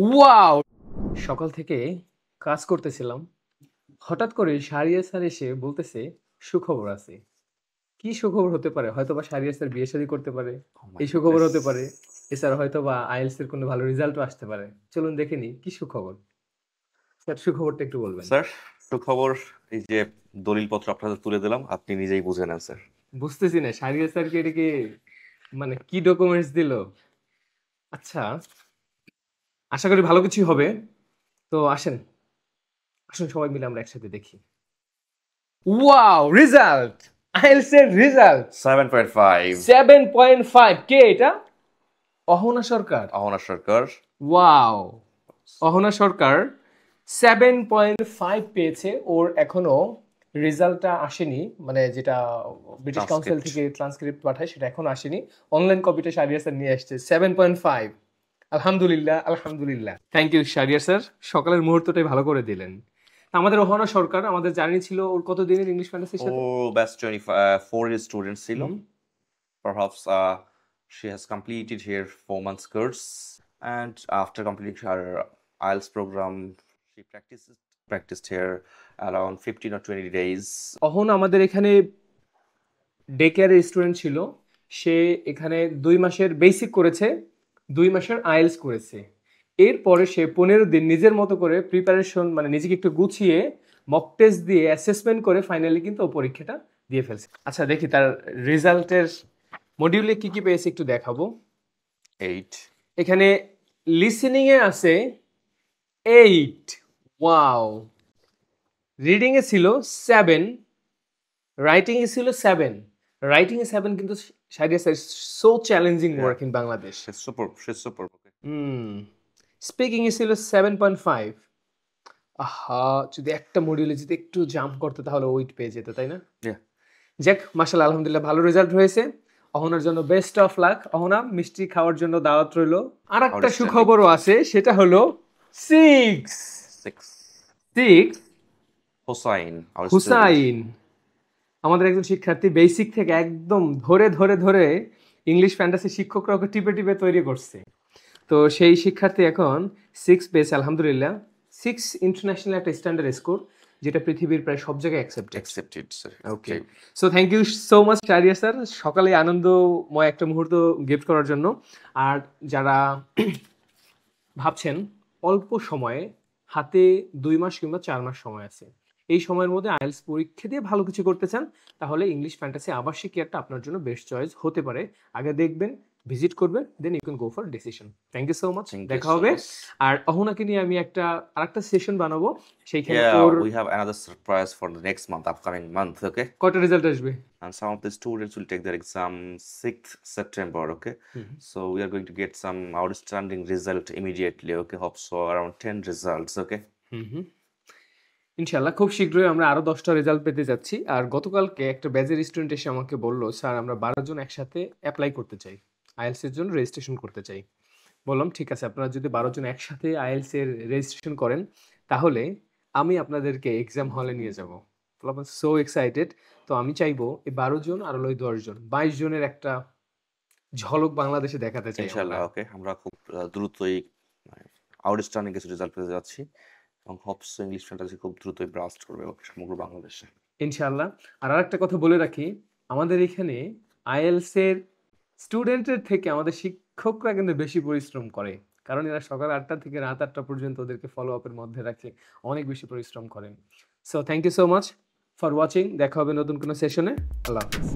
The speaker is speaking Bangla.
ওয়াও! সকাল থেকে কাজ করতেছিলাম। হঠাৎ করে শাহরিয়ার স্যার এসে বলতেছে, "সুখবর আছে।" কি সুখবর হতে পারে? হয়তোবা শাহরিয়ার স্যার বিয়ে-শাদী করতে পারে। Oh my এই সুখবর হতে পারে। goodness! এছাড়া হয়তোবা IELTS এর কোনো ভালো রেজাল্টও আসতে পারে। চলুন দেখে নিই কি সুখবর? স্যার সুখবরটা একটু বলবেন। স্যার, সুখবর এই যে দলিলপত্র আপনাদের তুলে দিলাম। আপনি নিজেই বুঝে নেন স্যার। বুঝতেছি না শাহরিয়ার স্যারকে এটা কি মানে কি ডকুমেন্টস দিল? আচ্ছা, আশা করি ভালো কিছুই হবে। তো আসুন সবাই মিলে আমরা একসাথে দেখি। ওয়াও! রেজাল্ট! IELTS এর রেজাল্ট 7.5 7.5 কে এটা? অহনা সরকার। অহনা সরকার। ওয়াও! অহনা সরকার 7.5 পেয়েছে। ওর এখনো রেজাল্টটা আসেনি। মানে যেটা ব্রিটিশ কাউন্সিল ট্রান্সক্রিপ্ট। থেকে ট্রান্সক্রিপ্ট পাঠায় সেটা এখনো আসেনি। অনলাইন কপিটা শাহরিয়ার স্যার নিয়ে আসছে 7.5 আলহামদুলিল্লাহ, আলহামদুলিল্লাহ। Thank you Shahriar sir. সকালের মুহূর্তটাই ভালো করে দিলেন। আমাদের অহনা সরকার আমাদের জার্নি ছিল ওর কত দিনের ইংলিশ ফ্যান্টাসির সাথে? ও ব্যাচ 4 year student ছিল। হুম। Perhaps she has completed her 4 months course, and after completing her IELTS program, she practiced here around 15 or 20 days. Ahana আমাদের এখানে ডে কেয়ারের স্টুডেন্ট ছিল। সে এখানে ২ মাসের বেসিক করেছে, ২ মাসের আইএলটিএস করেছে। এরপরে সে ১৫ দিন নিজের মতো করে প্রিপারেশন মানে নিজেকে একটু গুছিয়ে মক টেস্ট দিয়ে অ্যাসেসমেন্ট করে ফাইনালি কিন্তু ও পরীক্ষাটা দিয়ে ফেলছে। আচ্ছা দেখি তার রেজাল্টের মডিউলে কি, কি পেয়েছে একটু দেখাবো। 8. এখানে লিসেনিং এ আছে 8 ওয়াও! রিডিং এ ছিল 7 রাইটিং এ ছিল 7 রাইটিং এ 7 কিন্তু Shahriar sir so challenging Yeah. Work in Bangladesh She's superb. She's superb. Okay. Speaking এ ছিল 7.5 আহা যদি একটা মডিউলে যদি একটু জাম্প করতে তাহলে ওইট পেয়ে যেত তাই না Yeah. যাক মাশাআল্লাহ আলহামদুলিল্লাহ ভালো রেজাল্ট হয়েছে অহনার জন্য বেস্ট অফ লাক অহনা মিষ্টি খাওয়ার জন্য দাওয়াত রইলো আর একটা Outstanding. সুখবরও আছে সেটা হলো 6 6. 6 Hossain, our student. হুসাইন আমাদের একজন শিক্ষার্থী বেসিক থেকে একদম ধরে ধরে ধরে ইংলিশ ফ্যান্টাসি শিক্ষকরা ওকে টিপে টিপে তৈরি করছে তো সেই শিক্ষার্থী এখন 6 পেয়েছে আলহামদুলিল্লাহ 6 ইন্টারন্যাশনাল একটা স্ট্যান্ডার্ড স্কোর যেটা পৃথিবীর প্রায় সব জায়গায় accepted Accepted, sir. Okay so thank you so much Shahriar sir সকালে আনন্দময় একটা মুহূর্ত গিফট করার জন্য আর যারা ভাবছেন অল্প সময়ে হাতে 2 মাস কিংবা 4 মাস সময় আছে এই সময়ের মধ্যে আইএলটিএস পরীক্ষা দিয়ে ভালো কিছু করতে চান তাহলে ইংলিশ ফ্যান্টাসি আবাসিক কেয়ারটা আপনার জন্য বেস্ট চয়েস হতে পারে আগে দেখবেন ভিজিট করবেন then you can go for decision thank you so much Thank you দেখা so হবে much. আর অহনাকে নিয়ে আমি আরেকটা সেশন বানাবো সেইখানে Yeah, ওর we have another surprise for the next month, upcoming month, okay? কয়টা রেজাল্ট আসবে And some of the students will take their exam 6th September, okay? So we are going to get some outstanding result immediately, okay? Hope so around 10 results, okay? ইনশাআল্লাহ খুব শীঘ্রই আমরা আরো 10টা রেজাল্ট পেতে যাচ্ছি আর গতকালকে একটা ব্যাচের স্টুডেন্ট এসে আমাকে বলল স্যার আমরা 12 জন একসাথে অ্যাপ্লাই করতে চাই আইএলটিএস এর জন্য রেজিস্ট্রেশন করতে চাই বললাম ঠিক আছে আপনারা যদি 12 জন একসাথে আইএলটিএস এর রেজিস্ট্রেশন করেন তাহলে আমি আপনাদেরকে এক্সাম হলে নিয়ে যাব বললাম সো এক্সাইটেড তো আমি চাইবো এই 12 জন আর ওই 10 জন 22 জনের একটা ঝলক বাংলাদেশে দেখাতে চাই ইনশাআল্লাহ, ওকে? আমরা খুব দ্রুতই আউটস্ট্যান্ডিং কিছু রেজাল্ট পেতে যাচ্ছি এবং হোপস ইংলিশ ফ্যান্টাসি খুব দ্রুতই ব্রাস্ট করবে সমগ্র বাংলাদেশে। ইনশাআল্লাহ আর আরেকটা কথা বলে রাখি আমাদের এখানে আইএলটিএস এর স্টুডেন্টের থেকে আমাদের শিক্ষকরা কিন্তু বেশি পরিশ্রম করে কারণ এরা সকাল 8টা থেকে রাত 8টা পর্যন্ত ওদেরকে ফলো আপের মধ্যে রাখে অনেক বেশি পরিশ্রম করেন so thank you so much for watching দেখা হবে নতুন কোনো সেশনে আল্লাহ হাফেজ